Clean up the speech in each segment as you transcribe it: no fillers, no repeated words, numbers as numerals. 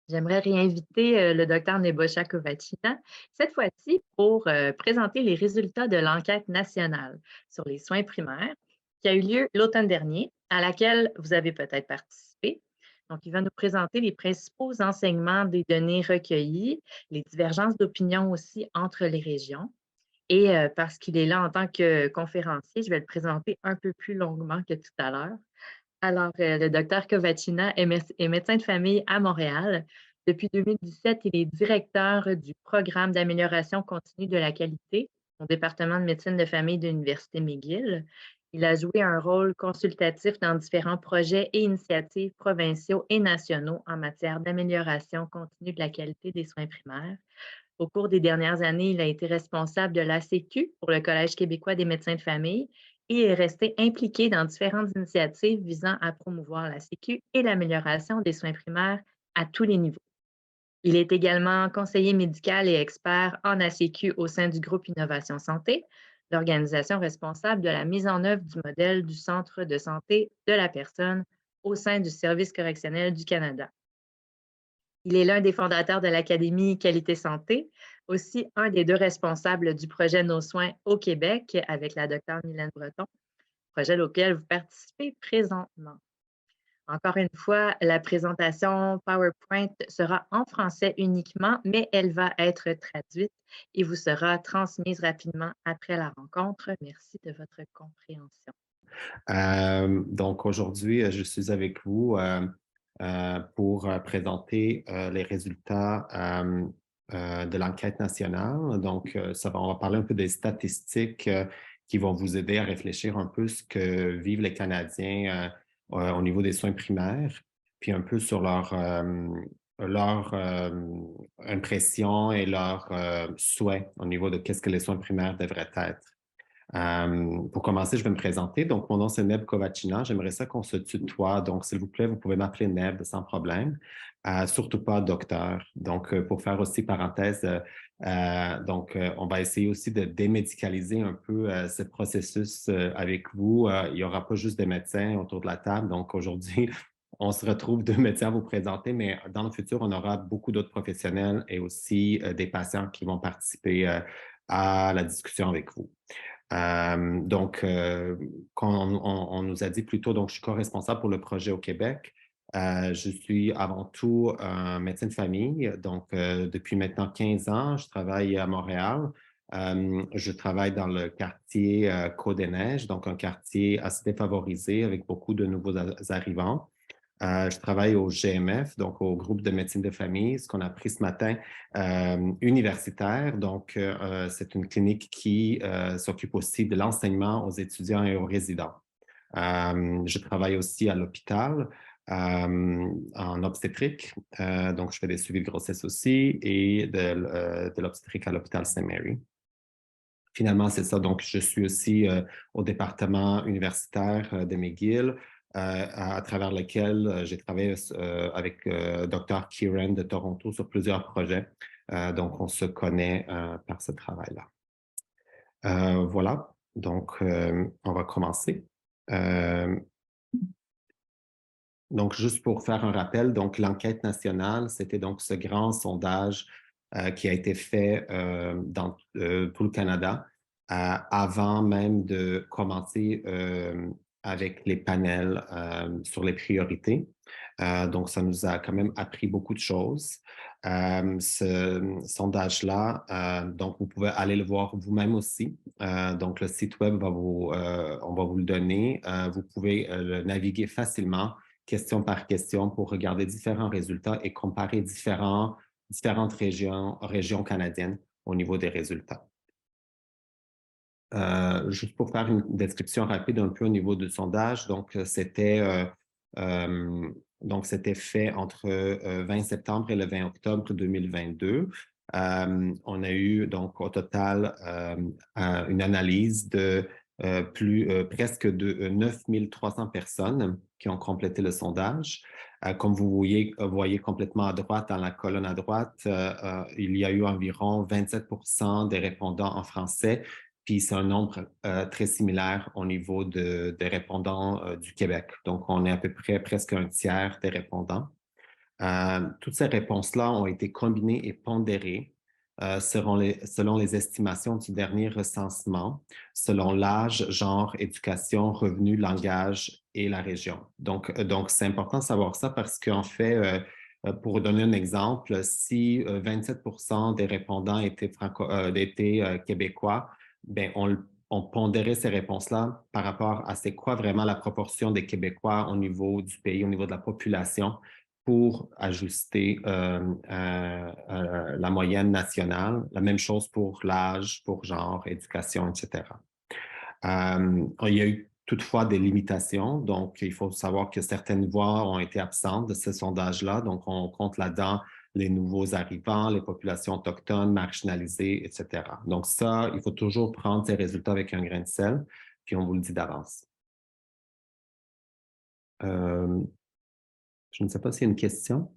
J'aimerais réinviter le docteur Nebosha Kovachina, cette fois-ci pour présenter les résultats de l'enquête nationale sur les soins primaires qui a eu lieu l'automne dernier, à laquelle vous avez peut-être participé. Donc, il va nous présenter les principaux enseignements des données recueillies, les divergences d'opinion aussi entre les régions. Et parce qu'il est là en tant que conférencier, je vais le présenter un peu plus longuement que tout à l'heure. Alors, le docteur Kovachina est médecin de famille à Montréal. Depuis 2017, il est directeur du programme d'amélioration continue de la qualité au département de médecine de famille de l'Université McGill. Il a joué un rôle consultatif dans différents projets et initiatives provinciaux et nationaux en matière d'amélioration continue de la qualité des soins primaires. Au cours des dernières années, il a été responsable de l'ACQ pour le Collège québécois des médecins de famille et est resté impliqué dans différentes initiatives visant à promouvoir la sécu et l'amélioration des soins primaires à tous les niveaux. Il est également conseiller médical et expert en ACQ au sein du groupe Innovation Santé, l'organisation responsable de la mise en œuvre du modèle du Centre de santé de la personne au sein du Service correctionnel du Canada. Il est l'un des fondateurs de l'Académie Qualité Santé, aussi un des deux responsables du projet Nos soins au Québec avec la docteure Mylène Breton, projet auquel vous participez présentement. Encore une fois, la présentation PowerPoint sera en français uniquement, mais elle va être traduite et vous sera transmise rapidement après la rencontre. Merci de votre compréhension. Donc aujourd'hui, je suis avec vous pour présenter les résultats de l'enquête nationale. Donc, on va parler un peu des statistiques qui vont vous aider à réfléchir un peu ce que vivent les Canadiens au niveau des soins primaires, puis un peu sur leur impression et leurs souhaits au niveau de qu'est-ce que les soins primaires devraient être. Pour commencer, je vais me présenter. Donc, mon nom, c'est Neb Kovachina. J'aimerais ça qu'on se tutoie. Donc, s'il vous plaît, vous pouvez m'appeler Neb sans problème. Surtout pas docteur. Donc, pour faire aussi parenthèse, on va essayer aussi de démédicaliser un peu ce processus avec vous. Il n'y aura pas juste des médecins autour de la table. Donc, aujourd'hui, on se retrouve deux médecins à vous présenter, mais dans le futur, on aura beaucoup d'autres professionnels et aussi des patients qui vont participer à la discussion avec vous. Quand on nous a dit plus tôt, donc je suis co-responsable pour le projet au Québec. Je suis avant tout un médecin de famille. Donc, depuis maintenant 15 ans, je travaille à Montréal. Je travaille dans le quartier Côte-des-Neiges, donc un quartier assez défavorisé avec beaucoup de nouveaux arrivants. Je travaille au GMF, donc au groupe de médecine de famille, ce qu'on a appris ce matin, universitaire. Donc, c'est une clinique qui s'occupe aussi de l'enseignement aux étudiants et aux résidents. Je travaille aussi à l'hôpital en obstétrique. Donc, je fais des suivis de grossesse aussi et de l'obstétrique à l'hôpital Saint-Mary. Finalement, c'est ça. Donc, je suis aussi au département universitaire de McGill, à travers lequel j'ai travaillé avec Dr. Kieran de Toronto sur plusieurs projets. Donc, on se connaît par ce travail-là. Voilà. Donc, on va commencer. Donc, juste pour faire un rappel, donc l'enquête nationale, c'était donc ce grand sondage qui a été fait dans tout le Canada avant même de commencer avec les panels sur les priorités. Donc, ça nous a quand même appris beaucoup de choses. Ce sondage-là, donc vous pouvez aller le voir vous-même aussi. Donc, le site web on va vous le donner. Vous pouvez le naviguer facilement question par question pour regarder différents résultats et comparer différentes régions canadiennes au niveau des résultats. Juste pour faire une description rapide un peu au niveau du sondage, c'était fait entre 20 septembre et le 20 octobre 2022. On a eu donc au total une analyse de presque de 9 300 personnes qui ont complété le sondage. Comme vous voyez complètement à droite, dans la colonne à droite, il y a eu environ 27% des répondants en français, puis c'est un nombre très similaire au niveau des répondants du Québec. Donc, on est à peu près presque un tiers des répondants. Toutes ces réponses-là ont été combinées et pondérées selon les estimations du dernier recensement, selon l'âge, genre, éducation, revenu, langage et la région. Donc c'est important de savoir ça parce qu'en fait, pour donner un exemple, si 27 des répondants étaient québécois, ben on pondérait ces réponses-là par rapport à c'est quoi vraiment la proportion des Québécois au niveau du pays, au niveau de la population, pour ajuster la moyenne nationale. La même chose pour l'âge, pour genre, éducation, etc. Il y a eu toutefois des limitations, donc il faut savoir que certaines voix ont été absentes de ce sondage-là, donc on compte là-dedans les nouveaux arrivants, les populations autochtones, marginalisées, etc. Donc ça, il faut toujours prendre ces résultats avec un grain de sel, puis on vous le dit d'avance. Euh, je ne sais pas s'il y a une question.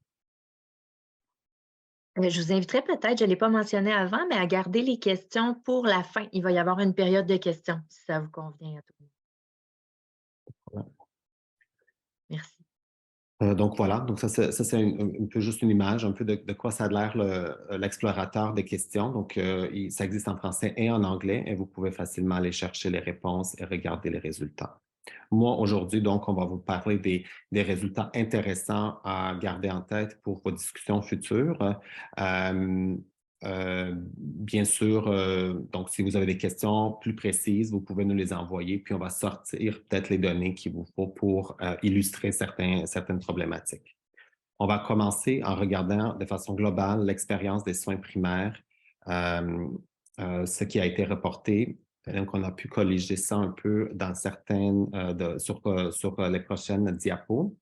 Je vous inviterais peut-être, je ne l'ai pas mentionné avant, mais à garder les questions pour la fin. Il va y avoir une période de questions, si ça vous convient à tout le monde. Merci. Donc voilà, donc ça c'est un peu juste une image, un peu de quoi ça a l'air l'explorateur des questions. Donc ça existe en français et en anglais et vous pouvez facilement aller chercher les réponses et regarder les résultats. Moi, aujourd'hui, donc, on va vous parler des résultats intéressants à garder en tête pour vos discussions futures. Euh, Bien sûr, donc, si vous avez des questions plus précises, vous pouvez nous les envoyer, puis on va sortir peut-être les données qu'il vous faut pour illustrer certaines problématiques. On va commencer en regardant de façon globale l'expérience des soins primaires, euh, ce qui a été reporté. Donc, on a pu colliger ça un peu dans sur les prochaines diapos.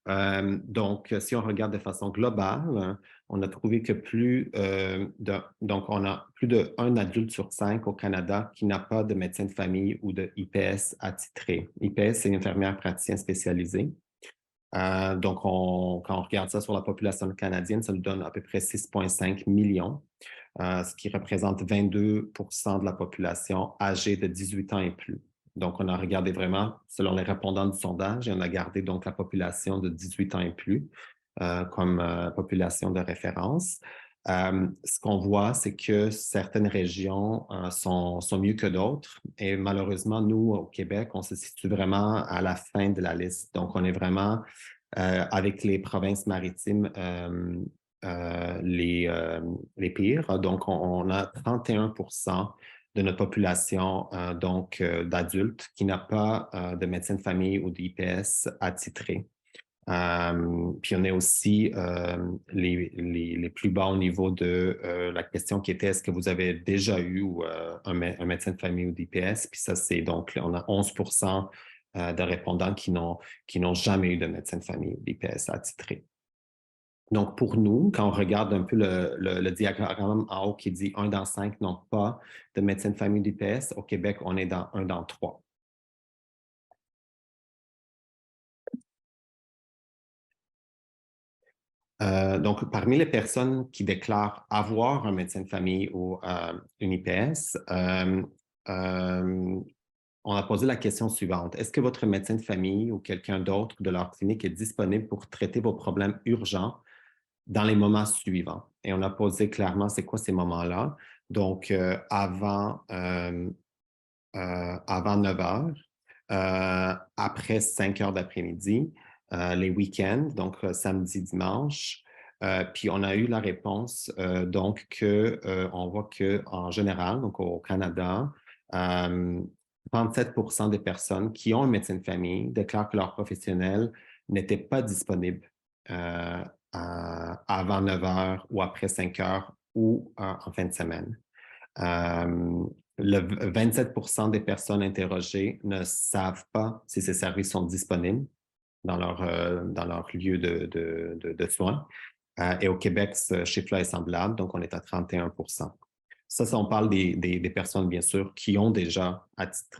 Donc, si on regarde de façon globale, on a trouvé que donc on a plus d'un adulte sur 5 au Canada qui n'a pas de médecin de famille ou de IPS attitré. IPS, c'est une infirmière praticienne spécialisée. Donc, quand on regarde ça sur la population canadienne, ça nous donne à peu près 6,5 millions, ce qui représente 22 de la population âgée de 18 ans et plus. Donc, on a regardé vraiment selon les répondants du sondage et on a gardé donc la population de 18 ans et plus comme population de référence. Ce qu'on voit, c'est que certaines régions sont mieux que d'autres. Et malheureusement, nous, au Québec, on se situe vraiment à la fin de la liste. Donc, on est vraiment avec les provinces maritimes les pires. Donc, on a 31 de notre population d'adultes qui n'a pas de médecin de famille ou d'IPS attitré. Puis on est aussi les plus bas au niveau de la question qui était est-ce que vous avez déjà eu un médecin de famille ou d'IPS? Puis ça, c'est donc, on a 11 de répondants qui n'ont jamais eu de médecin de famille ou d'IPS attitré. Donc, pour nous, quand on regarde un peu le diagramme en haut qui dit 1 dans 5 n'ont pas de médecin de famille d'IPS, au Québec, on est dans 1 dans 3. Donc, parmi les personnes qui déclarent avoir un médecin de famille ou une IPS, on a posé la question suivante. Est-ce que votre médecin de famille ou quelqu'un d'autre de leur clinique est disponible pour traiter vos problèmes urgents dans les moments suivants? Et on a posé clairement c'est quoi ces moments-là. Donc, avant 9 heures, après 5 heures d'après-midi, les week-ends, donc samedi, dimanche. Puis on a eu la réponse donc que on voit que en général, donc au Canada, 37 des personnes qui ont un médecin de famille déclarent que leur professionnel n'était pas disponible avant 9 heures ou après 5 heures ou en fin de semaine. Le 27 des personnes interrogées ne savent pas si ces services sont disponibles dans leur lieu de soins. Et au Québec, ce chiffre-là est semblable, donc on est à 31 Ça, on parle des personnes, bien sûr, qui ont déjà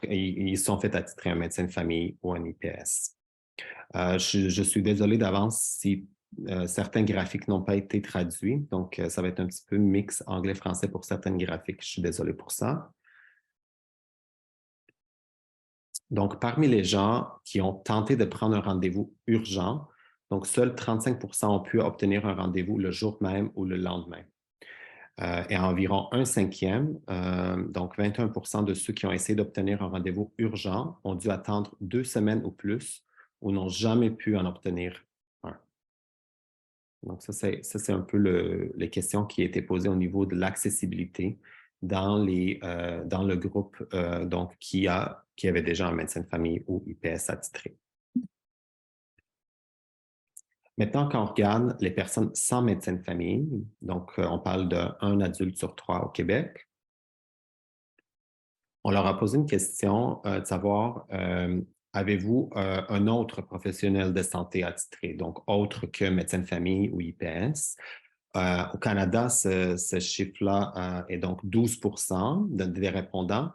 ils sont fait attitrer un médecin de famille ou un IPS. Je suis désolé d'avance si certains graphiques n'ont pas été traduits, donc ça va être un petit peu mix anglais-français pour certains graphiques. Je suis désolé pour ça. Donc, parmi les gens qui ont tenté de prendre un rendez-vous urgent, Donc, seuls 35 ont pu obtenir un rendez-vous le jour même ou le lendemain. Et environ un cinquième, donc 21 de ceux qui ont essayé d'obtenir un rendez-vous urgent ont dû attendre 2 semaines ou plus ou n'ont jamais pu en obtenir un. Donc, ça, c'est un peu les questions qui étaient posées au niveau de l'accessibilité dans le groupe donc, qui avait déjà un médecin de famille ou IPS attitré. Maintenant, quand on regarde les personnes sans médecin de famille, donc on parle d'un adulte sur 3 au Québec, on leur a posé une question de savoir, avez-vous un autre professionnel de santé attitré, donc autre que médecin de famille ou IPS? Au Canada, ce chiffre-là est donc 12 des répondants,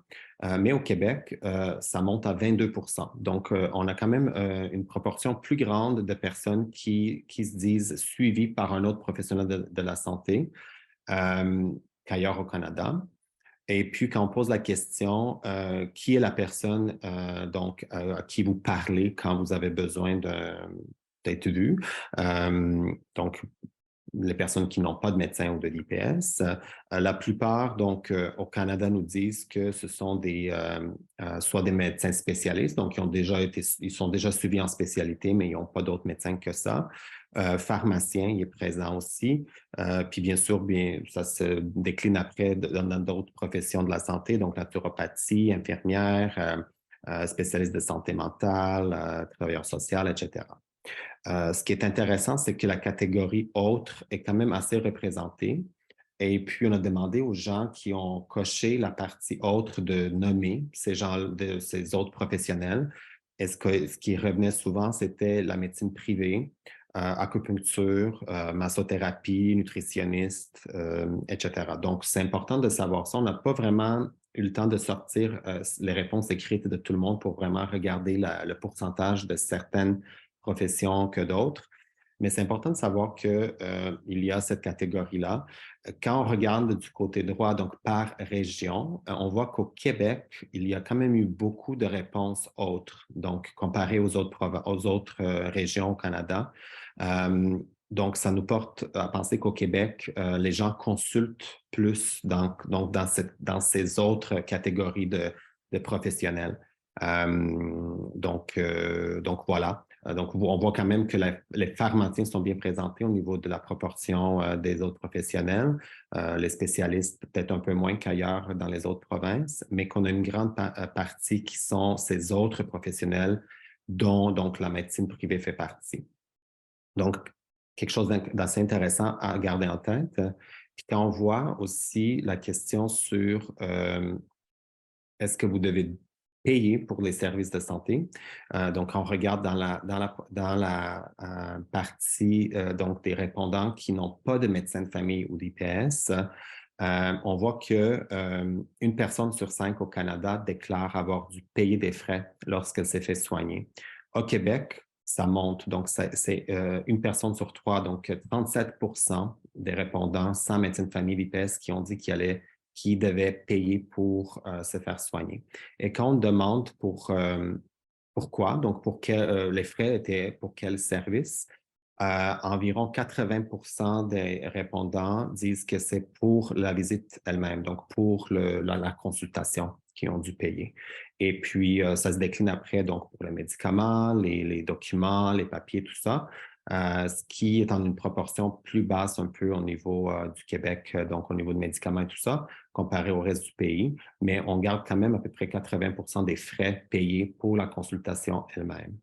mais au Québec, ça monte à 22. Donc, on a quand même une proportion plus grande de personnes qui se disent suivies par un autre professionnel de la santé qu'ailleurs au Canada. Et puis, quand on pose la question, qui est la personne donc, à qui vous parlez quand vous avez besoin d'être vu? Donc, les personnes qui n'ont pas de médecin ou de l'IPS. La plupart, donc, au Canada, nous disent que ce sont soit des médecins spécialistes, donc ils sont déjà suivis en spécialité, mais ils n'ont pas d'autres médecins que ça. Pharmacien, il est présent aussi. Puis bien sûr, ça se décline après dans d'autres professions de la santé, donc naturopathie, infirmière, spécialiste de santé mentale, travailleur social, etc. Ce qui est intéressant, c'est que la catégorie autre est quand même assez représentée. Et puis, on a demandé aux gens qui ont coché la partie autre de nommer ces autres professionnels. Ce qui revenait souvent, c'était la médecine privée, acupuncture, massothérapie, nutritionniste, etc. Donc, c'est important de savoir ça. On n'a pas vraiment eu le temps de sortir les réponses écrites de tout le monde pour vraiment regarder le pourcentage de certaines professions que d'autres. Mais c'est important de savoir qu'il y a cette catégorie-là. Quand on regarde du côté droit, donc par région, on voit qu'au Québec, il y a quand même eu beaucoup de réponses autres, donc comparé aux autres régions au Canada. Donc, ça nous porte à penser qu'au Québec, les gens consultent plus dans ces autres catégories de professionnels. Donc voilà. Donc, on voit quand même que les pharmaciens sont bien présentés au niveau de la proportion des autres professionnels. Les spécialistes, peut-être un peu moins qu'ailleurs dans les autres provinces, mais qu'on a une grande partie qui sont ces autres professionnels dont donc la médecine privée fait partie. Donc, quelque chose d'assez intéressant à garder en tête. Puis quand on voit aussi la question sur est-ce que vous devez payer pour les services de santé? Donc, on regarde dans la partie donc des répondants qui n'ont pas de médecin de famille ou d'IPS. On voit qu'une personne sur 5 au Canada déclare avoir dû payer des frais lorsqu'elle s'est fait soigner. Au Québec, ça monte. Donc, c'est une personne sur 3, donc 37 des répondants sans médecin de famille d'IPS qui ont dit qui devaient payer pour se faire soigner. Et quand on demande pourquoi, donc les frais étaient pour quel service, environ 80 des répondants disent que c'est pour la visite elle-même, donc pour la consultation qu'ils ont dû payer. Et puis, ça se décline après donc pour les médicaments, les documents, les papiers, tout ça. Ce qui est en une proportion plus basse un peu au niveau du Québec, donc au niveau de médicaments et tout ça, comparé au reste du pays, mais on garde quand même à peu près 80 des frais payés pour la consultation elle-même.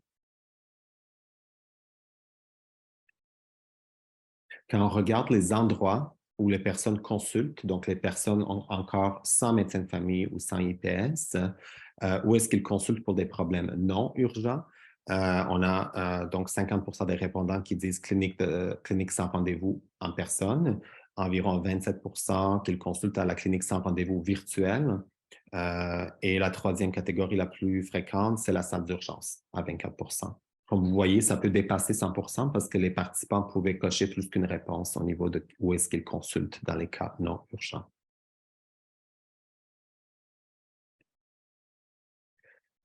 Quand on regarde les endroits où les personnes consultent, donc les personnes encore sans médecin de famille ou sans IPS, où est-ce qu'ils consultent pour des problèmes non urgents? On a donc 50 des répondants qui disent clinique sans rendez-vous en personne, environ 27 qu'ils consultent à la clinique sans rendez-vous virtuelle. Et la troisième catégorie la plus fréquente, c'est la salle d'urgence à 24. Comme vous voyez, ça peut dépasser 100 parce que les participants pouvaient cocher plus qu'une réponse au niveau de où est-ce qu'ils consultent dans les cas non urgents.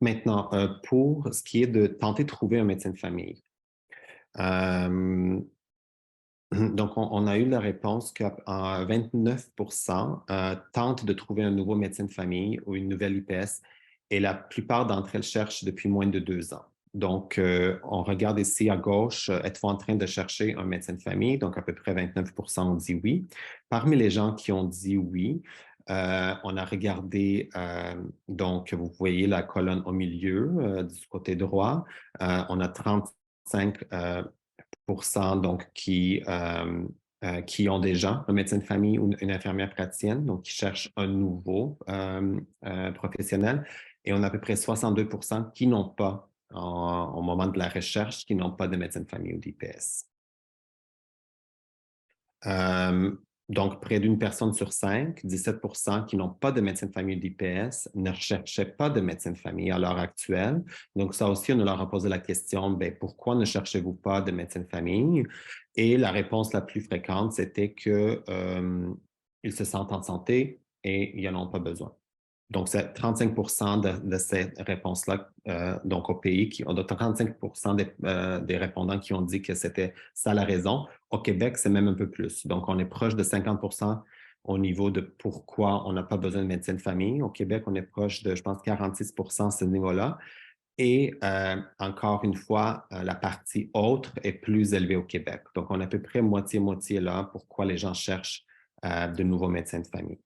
Maintenant, pour ce qui est de tenter de trouver un médecin de famille, Euh, donc, on a eu la réponse que 29 tentent de trouver un nouveau médecin de famille ou une nouvelle IPS et la plupart d'entre elles cherchent depuis moins de 2 ans. Donc, on regarde ici à gauche, êtes-vous en train de chercher un médecin de famille? Donc, à peu près 29 ont dit oui. Parmi les gens qui ont dit oui, on a regardé, donc, vous voyez la colonne au milieu du côté droit. On a 35 donc, qui ont déjà un médecin de famille ou une infirmière praticienne, donc qui cherchent un nouveau professionnel. Et on a à peu près 62 qui n'ont pas, au moment de la recherche, qui n'ont pas de médecin de famille ou d'IPS. Euh, donc, près d'une personne sur 5, 17 qui n'ont pas de médecin de famille d'IPS, ne recherchaient pas de médecin de famille à l'heure actuelle. Donc, ça aussi, on leur a posé la question, ben, pourquoi ne cherchez-vous pas de médecin de famille? Et la réponse la plus fréquente, c'était que ils se sentent en santé et ils n'en ont pas besoin. Donc, c'est 35 de ces réponses-là, donc au pays, 35 des répondants qui ont dit que c'était ça la raison. Au Québec, c'est même un peu plus. Donc, on est proche de 50 au niveau de pourquoi on n'a pas besoin de médecine de famille. Au Québec, on est proche de, je pense, 46 à ce niveau-là. Et encore une fois, la partie autre est plus élevée au Québec. Donc, on est à peu près moitié-moitié là, pourquoi les gens cherchent de nouveaux médecins de famille.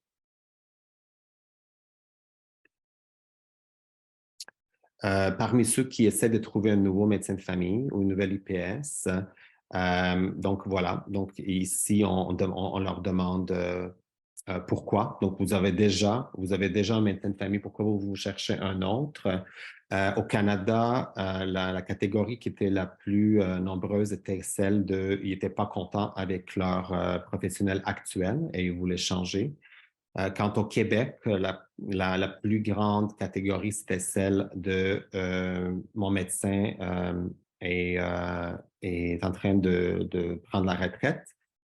Parmi ceux qui essaient de trouver un nouveau médecin de famille ou une nouvelle IPS, donc voilà, donc ici, on leur demande pourquoi. Donc, vous avez déjà un médecin de famille, pourquoi vous cherchez un autre? Au Canada, la catégorie qui était la plus nombreuse était celle de, ils n'étaient pas contents avec leur professionnel actuel et ils voulaient changer. Quant au Québec, la plus grande catégorie, c'était celle de mon médecin est en train de prendre la retraite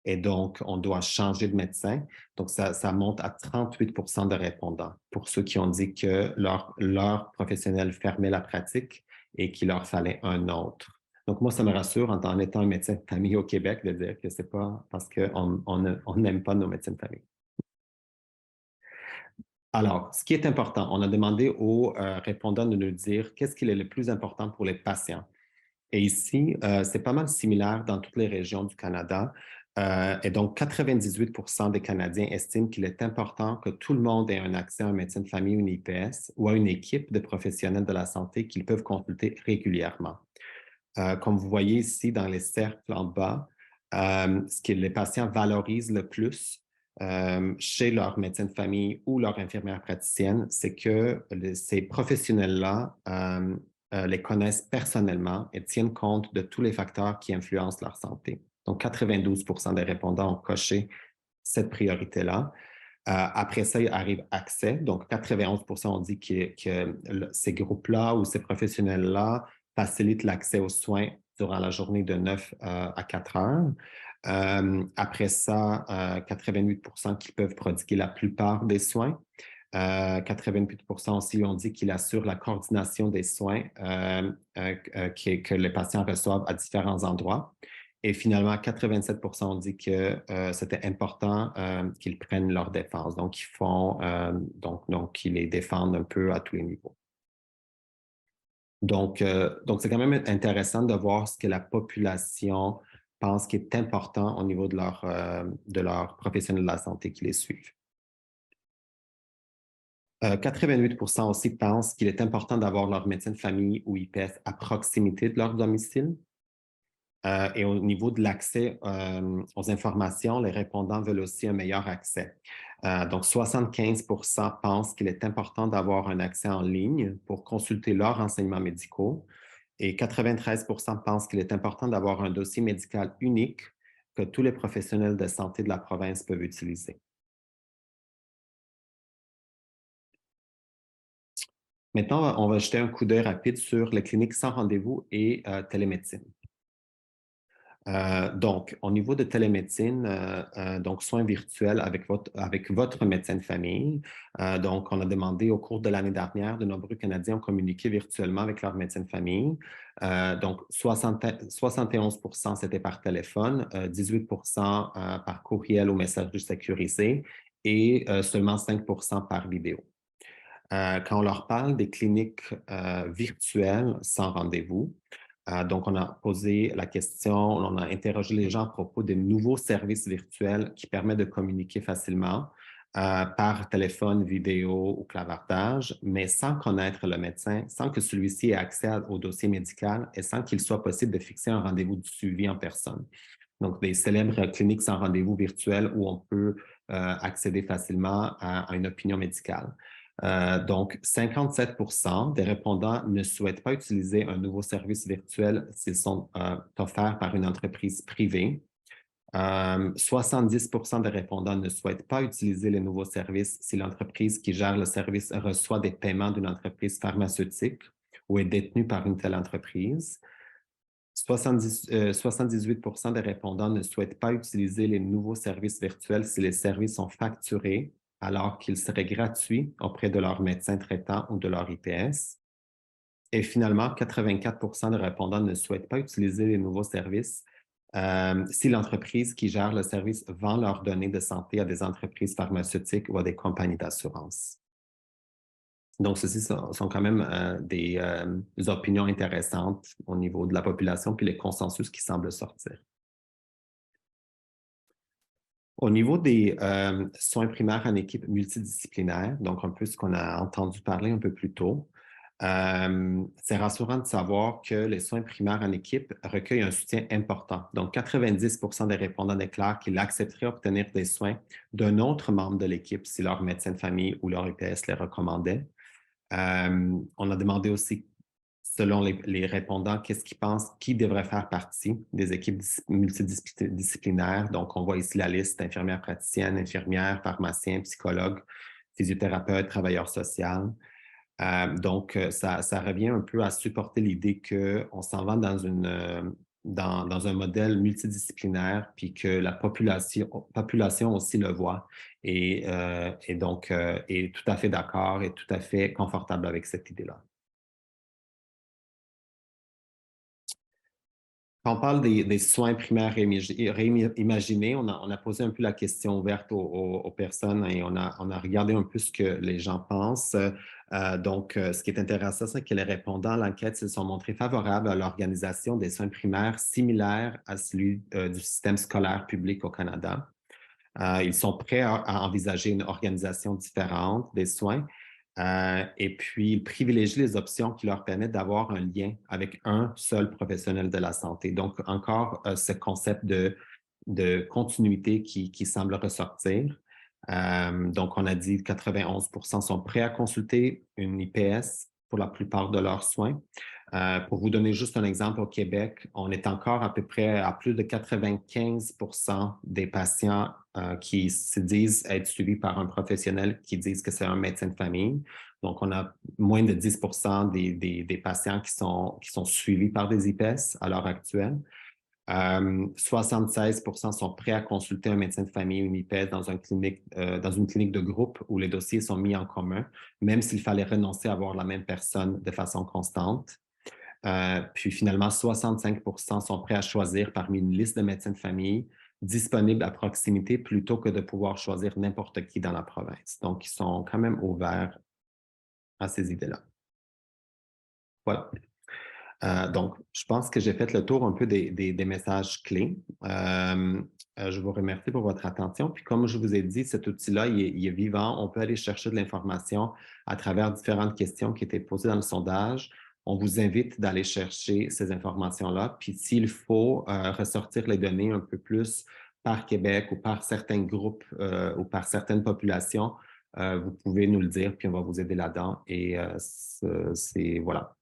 et donc on doit changer de médecin. Donc, ça monte à 38 de répondants pour ceux qui ont dit que leur professionnel fermait la pratique et qu'il leur fallait un autre. Donc, moi, ça me rassure en étant un médecin de famille au Québec de dire que ce n'est pas parce qu'on n'aime pas nos médecins de famille. Alors, ce qui est important, on a demandé aux répondants de nous dire qu'est-ce qui est le plus important pour les patients. Et ici, c'est pas mal similaire dans toutes les régions du Canada. Et donc, 98 des Canadiens estiment qu'il est important que tout le monde ait un accès à un médecin de famille ou une IPS ou à une équipe de professionnels de la santé qu'ils peuvent consulter régulièrement. Comme vous voyez ici dans les cercles en bas, ce que les patients valorisent le plus chez leur médecin de famille ou leur infirmière praticienne, c'est que ces professionnels-là les connaissent personnellement et tiennent compte de tous les facteurs qui influencent leur santé. Donc, 92 des répondants ont coché cette priorité-là. Après ça, il arrive accès. Donc, 91 ont dit que ces groupes-là ou ces professionnels-là facilitent l'accès aux soins durant la journée de 9 à 4 heures. Après ça, 88 qui peuvent prodiguer la plupart des soins. 88 aussi ont dit qu'il assure la coordination des soins que les patients reçoivent à différents endroits. Et finalement, 87 ont dit que c'était important qu'ils prennent leur défense. Donc, ils les défendent un peu à tous les niveaux. Donc, c'est quand même intéressant de voir ce que la population pense qui est important au niveau de leur professionnels de la santé qui les suivent. 88 aussi pensent qu'il est important d'avoir leur médecin de famille ou IPS à proximité de leur domicile. Et au niveau de l'accès aux informations, les répondants veulent aussi un meilleur accès. Donc, 75 pensent qu'il est important d'avoir un accès en ligne pour consulter leurs renseignements médicaux et 93 pensent qu'il est important d'avoir un dossier médical unique que tous les professionnels de santé de la province peuvent utiliser. Maintenant, on va jeter un coup d'œil rapide sur les cliniques sans rendez-vous et télémédecine. Donc, au niveau de télémédecine, donc soins virtuels avec votre médecin de famille. Donc, on a demandé au cours de l'année dernière, de nombreux Canadiens ont communiqué virtuellement avec leur médecin de famille. Donc, 71 c'était par téléphone, 18 par courriel ou messagerie sécurisée et seulement 5 par vidéo. Quand on leur parle des cliniques virtuelles sans rendez-vous, donc on a posé la question, on a interrogé les gens à propos de nouveaux services virtuels qui permettent de communiquer facilement par téléphone, vidéo ou clavardage, mais sans connaître le médecin, sans que celui-ci ait accès au dossier médical et sans qu'il soit possible de fixer un rendez-vous de suivi en personne. Donc, des célèbres cliniques sans rendez-vous virtuels où on peut accéder facilement à une opinion médicale. Donc, 57 des répondants ne souhaitent pas utiliser un nouveau service virtuel s'ils sont offerts par une entreprise privée. 70 des répondants ne souhaitent pas utiliser les nouveaux services si l'entreprise qui gère le service reçoit des paiements d'une entreprise pharmaceutique ou est détenue par une telle entreprise. 78 des répondants ne souhaitent pas utiliser les nouveaux services virtuels si les services sont facturés alors qu'ils seraient gratuits auprès de leur médecin traitant ou de leur IPS. Et finalement, 84 des répondants ne souhaitent pas utiliser les nouveaux services si l'entreprise qui gère le service vend leurs données de santé à des entreprises pharmaceutiques ou à des compagnies d'assurance. Donc, ceci sont quand même des opinions intéressantes au niveau de la population, puis les consensus qui semblent sortir. Au niveau des soins primaires en équipe multidisciplinaire, donc un peu ce qu'on a entendu parler un peu plus tôt, c'est rassurant de savoir que les soins primaires en équipe recueillent un soutien important. Donc, 90 des répondants déclarent qu'ils accepteraient obtenir des soins d'un autre membre de l'équipe si leur médecin de famille ou leur IPS les recommandait. On a demandé aussi, selon les répondants, qu'est-ce qu'ils pensent, qui devrait faire partie des équipes multidisciplinaires. Donc, on voit ici la liste infirmières praticiennes, infirmières, pharmaciens, psychologues, physiothérapeutes, travailleurs sociaux. Donc, ça revient un peu à supporter l'idée qu'on s'en va dans un modèle multidisciplinaire, puis que la population aussi le voit et donc est tout à fait d'accord et tout à fait confortable avec cette idée-là. Quand on parle des soins primaires réimaginés, on a posé un peu la question ouverte aux personnes et on a regardé un peu ce que les gens pensent. Donc, ce qui est intéressant, c'est que les répondants à l'enquête se sont montrés favorables à l'organisation des soins primaires similaires à celui du système scolaire public au Canada. Ils sont prêts à envisager une organisation différente des soins. Et puis, ils privilégient les options qui leur permettent d'avoir un lien avec un seul professionnel de la santé. Donc, encore ce concept de continuité qui semble ressortir. Donc, on a dit que 91 sont prêts à consulter une IPS pour la plupart de leurs soins. Pour vous donner juste un exemple, au Québec, on est encore à peu près à plus de 95 des patients qui se disent être suivis par un professionnel qui disent que c'est un médecin de famille. Donc, on a moins de 10 des patients qui sont suivis par des IPS à l'heure actuelle. 76 sont prêts à consulter un médecin de famille ou une IPS dans une clinique de groupe où les dossiers sont mis en commun, même s'il fallait renoncer à voir la même personne de façon constante. Puis finalement, 65 sont prêts à choisir parmi une liste de médecins de famille disponibles à proximité plutôt que de pouvoir choisir n'importe qui dans la province. Donc, ils sont quand même ouverts à ces idées-là. Voilà. Donc, je pense que j'ai fait le tour un peu des messages clés. Je vous remercie pour votre attention. Puis, comme je vous ai dit, cet outil-là, il est vivant. On peut aller chercher de l'information à travers différentes questions qui étaient posées dans le sondage. On vous invite d'aller chercher ces informations-là. Puis, s'il faut ressortir les données un peu plus par Québec ou par certains groupes ou par certaines populations, vous pouvez nous le dire, puis on va vous aider là-dedans. Et voilà.